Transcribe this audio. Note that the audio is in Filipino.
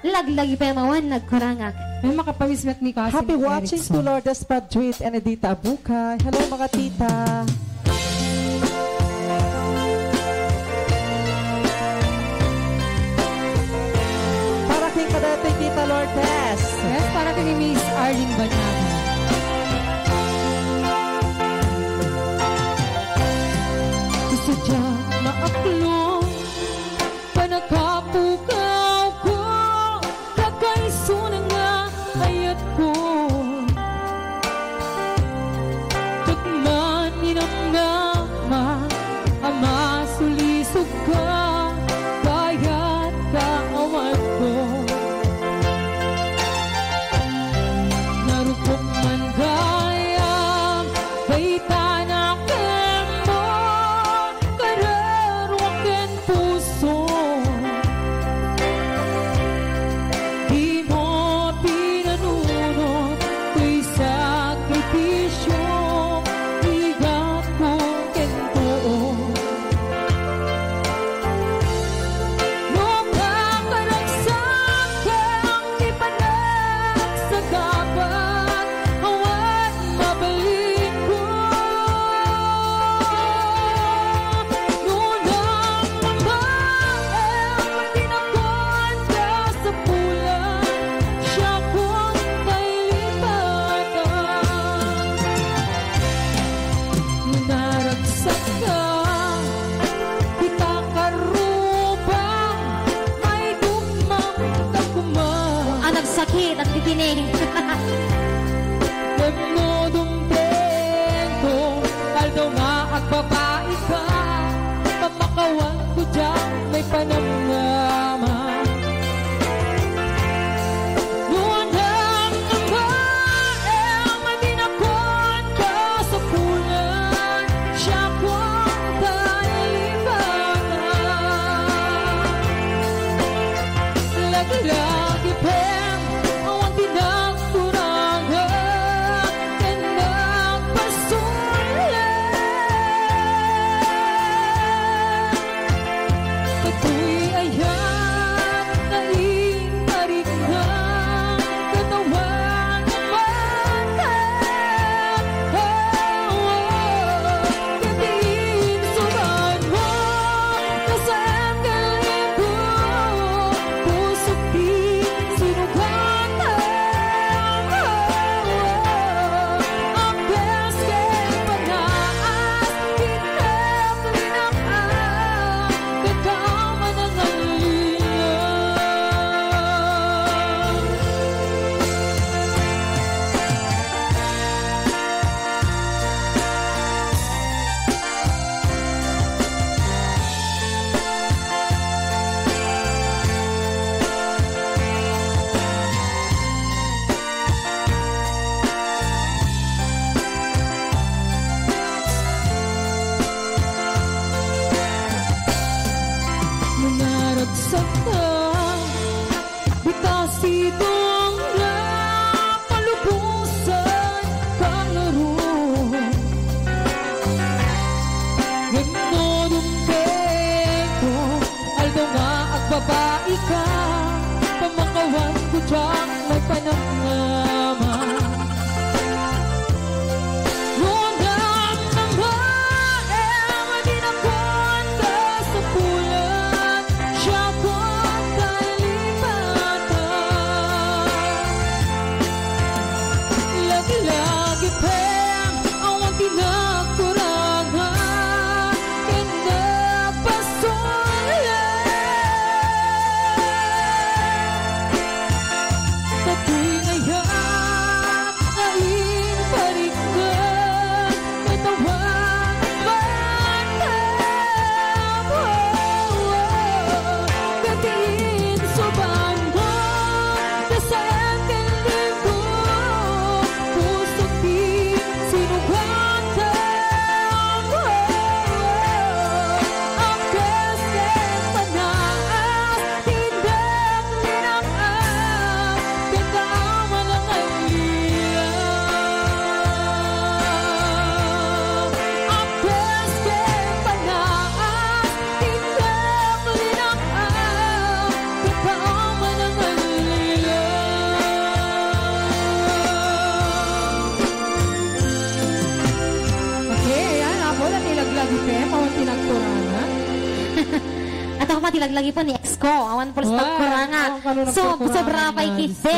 Laglagi pa mawan nagkurangak. May makapawismet ni Kasim Happy watching to Erickson. Lourdes Padrit and Edita Abukay. Hello mga tita. Para kay kadating tita Lourdes. Yes, para kay ni Miss Arlene Banyaga. Sadya maaklong panakapukaw ko kakaiso na nga ayat ko tukman ninamnama ama sulisog ka kaya't kaawat ko narupok man gayam kay tanak sakit at tipinig. Demodong tento, kaldo nga at babae ka, pamakawan ko dyan may panamnaman. Nuwanang ang baeng madinakon ka sa pulan, siya ko ang kalibatan. Lagi-lagi pa babae ka, pamakawan ko dyan may panamnaman. Nuwanang ng baeng madinakon ka sa pulan, siya ko ang kalibatan. Lagi-lagi pa ang tinagkurangan, kinapasolan. At ako matilaglagi po ni ex ko. Awan po sa kuranga. Ang kanunang So, kuranga sobra na, kay Diyos kiste.